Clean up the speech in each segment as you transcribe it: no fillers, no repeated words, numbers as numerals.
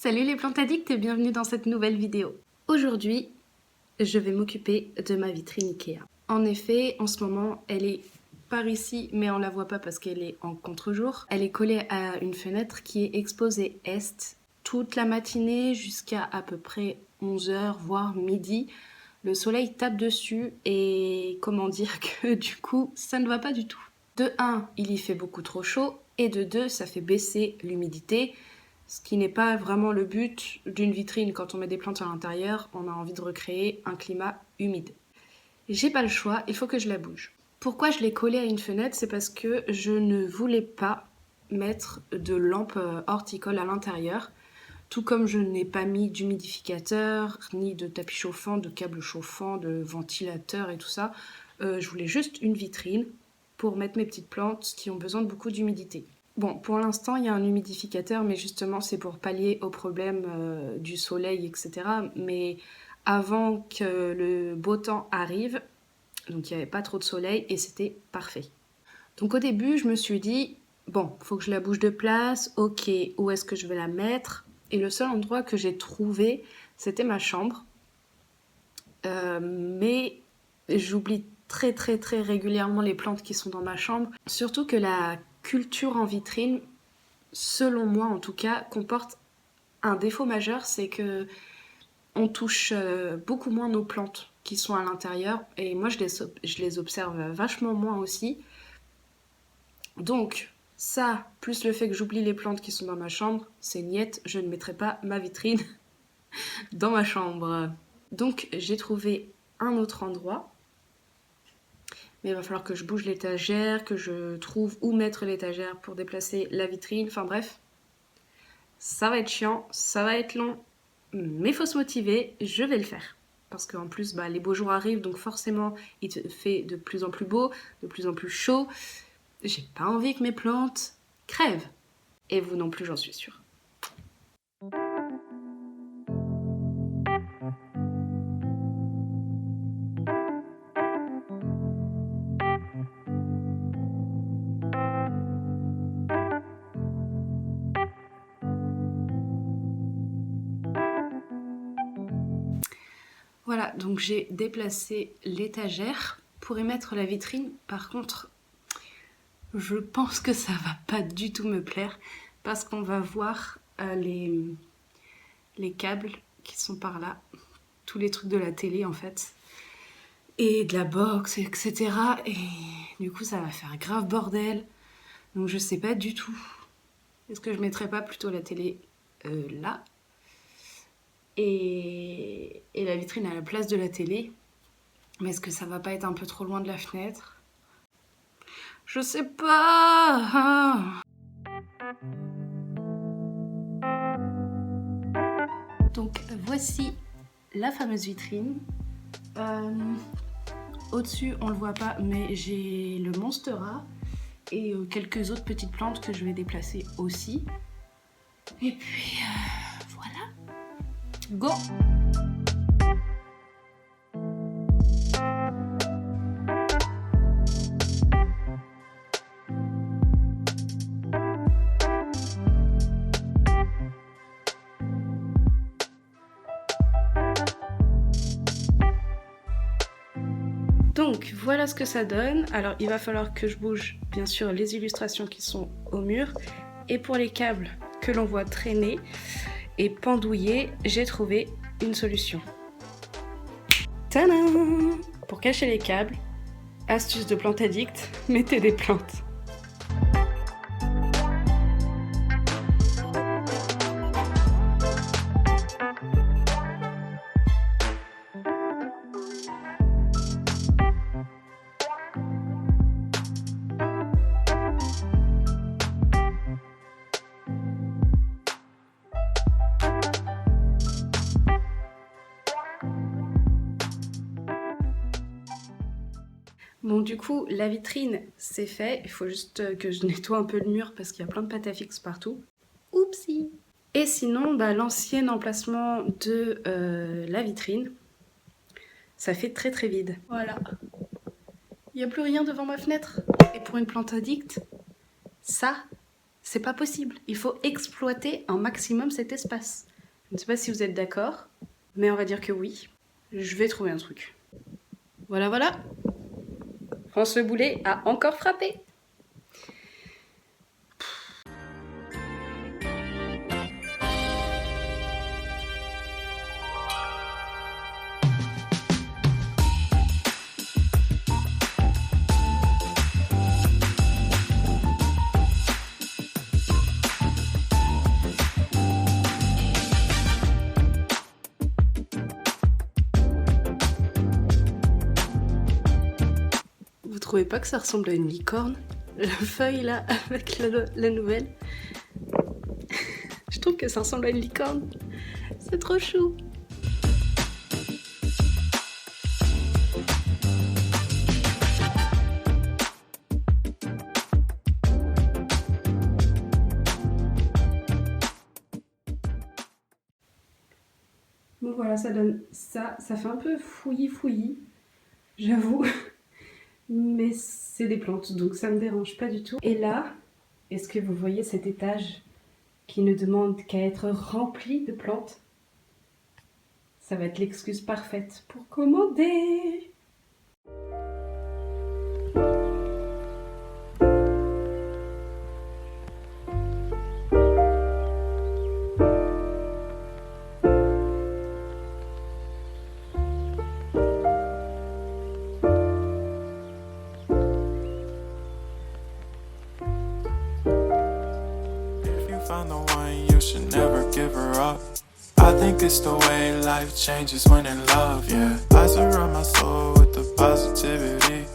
Salut les plantes addicts et bienvenue dans cette nouvelle vidéo. Aujourd'hui, je vais m'occuper de ma vitrine Ikea. En effet, en ce moment, elle est par ici, mais on la voit pas parce qu'elle est en contre-jour. Elle est collée à une fenêtre qui est exposée est toute la matinée jusqu'à à peu près 11h, voire midi. Le soleil tape dessus et comment dire que du coup, ça ne va pas du tout. De 1, il y fait beaucoup trop chaud et de 2, ça fait baisser l'humidité. Ce qui n'est pas vraiment le but d'une vitrine. Quand on met des plantes à l'intérieur, on a envie de recréer un climat humide. J'ai pas le choix, il faut que je la bouge. Pourquoi je l'ai collée à une fenêtre? C'est parce que je ne voulais pas mettre de lampe horticole à l'intérieur. Tout comme je n'ai pas mis d'humidificateur, ni de tapis chauffant, de câbles chauffants, de ventilateur et tout ça. Je voulais juste une vitrine pour mettre mes petites plantes qui ont besoin de beaucoup d'humidité. Bon, pour l'instant, il y a un humidificateur, mais justement, c'est pour pallier au problème du soleil, etc. Mais avant que le beau temps arrive, donc il n'y avait pas trop de soleil et c'était parfait. Donc au début, je me suis dit, bon, faut que je la bouge de place, ok, où est-ce que je vais la mettre? Et le seul endroit que j'ai trouvé, c'était ma chambre. Mais j'oublie très régulièrement les plantes qui sont dans ma chambre. Surtout que la culture en vitrine, selon moi en tout cas, comporte un défaut majeur, c'est que on touche beaucoup moins nos plantes qui sont à l'intérieur. Et moi, je les observe vachement moins aussi. Donc, ça, plus le fait que j'oublie les plantes qui sont dans ma chambre, c'est niette, je ne mettrai pas ma vitrine dans ma chambre. Donc, j'ai trouvé un autre endroit. Mais il va falloir que je bouge l'étagère, que je trouve où mettre l'étagère pour déplacer la vitrine. Enfin bref, ça va être chiant, ça va être long, mais il faut se motiver, je vais le faire. Parce qu'en plus, les beaux jours arrivent, donc forcément, il fait de plus en plus beau, de plus en plus chaud. J'ai pas envie que mes plantes crèvent. Et vous non plus, j'en suis sûre. Voilà, donc j'ai déplacé l'étagère pour y mettre la vitrine. Par contre, je pense que ça va pas du tout me plaire parce qu'on va voir les câbles qui sont par là, tous les trucs de la télé en fait, et de la box, etc. Et du coup, ça va faire un grave bordel. Donc je sais pas du tout. Est-ce que je mettrais pas plutôt la télé là et la vitrine à la place de la télé? Mais est-ce que ça va pas être un peu trop loin de la fenêtre? Je sais pas. Donc voici la fameuse vitrine. Au-dessus, on le voit pas, mais j'ai le Monstera et quelques autres petites plantes que je vais déplacer aussi. Et puis voilà. Go! Donc voilà ce que ça donne. Alors il va falloir que je bouge bien sûr les illustrations qui sont au mur. Et pour les câbles que l'on voit traîner et pendouiller, j'ai trouvé une solution. Tadam! Pour cacher les câbles, astuce de plante addict, mettez des plantes. Bon, du coup, la vitrine, c'est fait. Il faut juste que je nettoie un peu le mur parce qu'il y a plein de pâte à fixe partout. Oupsie! Et sinon, l'ancien emplacement de la vitrine, ça fait très vide. Voilà. Il n'y a plus rien devant ma fenêtre. Et pour une plante addict, ça, c'est pas possible. Il faut exploiter un maximum cet espace. Je ne sais pas si vous êtes d'accord, mais on va dire que oui. Je vais trouver un truc. Voilà, voilà. François Boulet a encore frappé. Vous trouvez pas que ça ressemble à une licorne? La feuille là, avec la nouvelle. Je trouve que ça ressemble à une licorne. C'est trop chou. Bon voilà, ça donne ça. Ça fait un peu fouillis, j'avoue. Mais c'est des plantes, donc ça me dérange pas du tout. Et là, est-ce que vous voyez cet étage qui ne demande qu'à être rempli de plantes? Ça va être l'excuse parfaite pour commander. Find the one, you should never give her up. I think it's the way life changes when in love, yeah. I surround my soul with the positivity.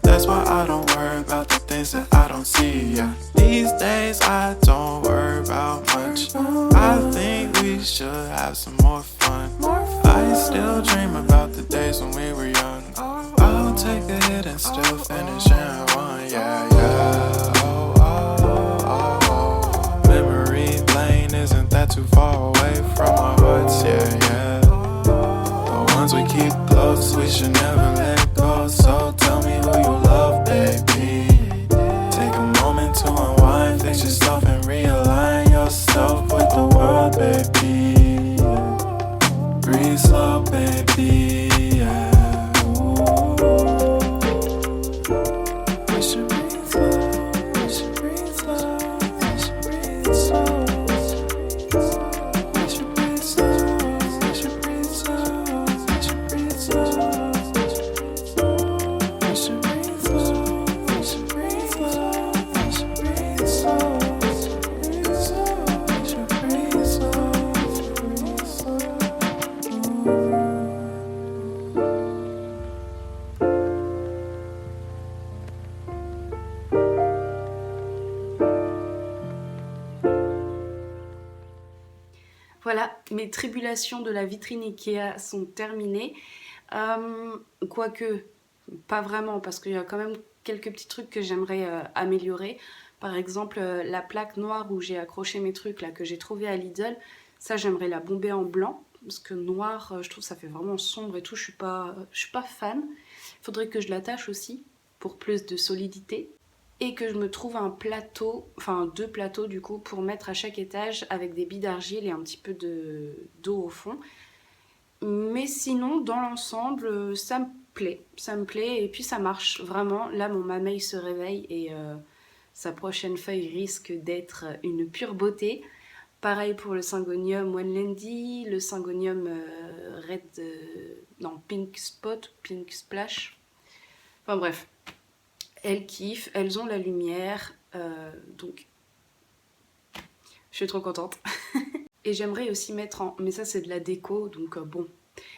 That's why I don't worry about the things that I don't see, yeah. These days I don't worry about much. I think we should have some more fun. I still dream about the days when we were young. I'll take a hit and still finish in one, yeah, yeah. Too far away from our hearts, yeah, yeah. The ones we keep close, we should never let go. So tell me who you love, baby. Take a moment to unwind, fix yourself and realign yourself with the world, baby. Breathe slow, baby, yeah. We should breathe slow, we should breathe slow, we should breathe slow. Voilà, mes tribulations de la vitrine Ikea sont terminées. Quoique, pas vraiment, parce qu'il y a quand même quelques petits trucs que j'aimerais améliorer. Par exemple, la plaque noire où j'ai accroché mes trucs, là, que j'ai trouvé à Lidl, ça j'aimerais la bomber en blanc. Parce que noir, je trouve que ça fait vraiment sombre et tout, je suis pas fan. Il faudrait que je l'attache aussi, pour plus de solidité. Et que je me trouve un plateau, enfin 2 plateaux du coup, pour mettre à chaque étage avec des billes d'argile et un petit peu d'eau au fond. Mais sinon, dans l'ensemble, ça me plaît et puis ça marche vraiment. Là, mon mameil se réveille et sa prochaine feuille risque d'être une pure beauté. Pareil pour le Syngonium One Landy, le Syngonium Pink Spot, Pink Splash. Enfin bref. Elles kiffent, elles ont la lumière, donc je suis trop contente. Et j'aimerais aussi mettre mais ça c'est de la déco, donc bon,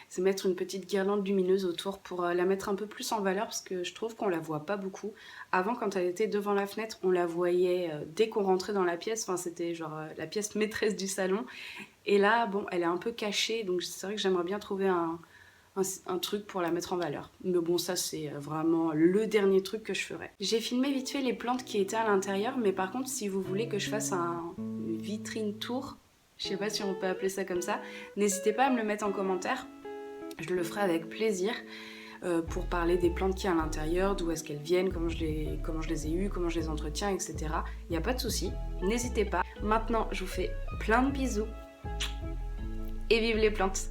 c'est mettre une petite guirlande lumineuse autour pour la mettre un peu plus en valeur parce que je trouve qu'on la voit pas beaucoup. Avant, quand elle était devant la fenêtre, on la voyait dès qu'on rentrait dans la pièce, enfin c'était genre la pièce maîtresse du salon. Et là, bon, elle est un peu cachée, donc c'est vrai que j'aimerais bien trouver un truc pour la mettre en valeur. Mais bon, ça c'est vraiment le dernier truc que je ferai. J'ai filmé vite fait les plantes qui étaient à l'intérieur, mais par contre si vous voulez que je fasse un vitrine tour, je sais pas si on peut appeler ça comme ça, n'hésitez pas à me le mettre en commentaire, je le ferai avec plaisir. Pour parler des plantes qu'il y a à l'intérieur, d'où est-ce qu'elles viennent, comment je les ai eues, comment je les entretiens, etc. Il n'y a pas de souci, n'hésitez pas. Maintenant, je vous fais plein de bisous. et vive les plantes!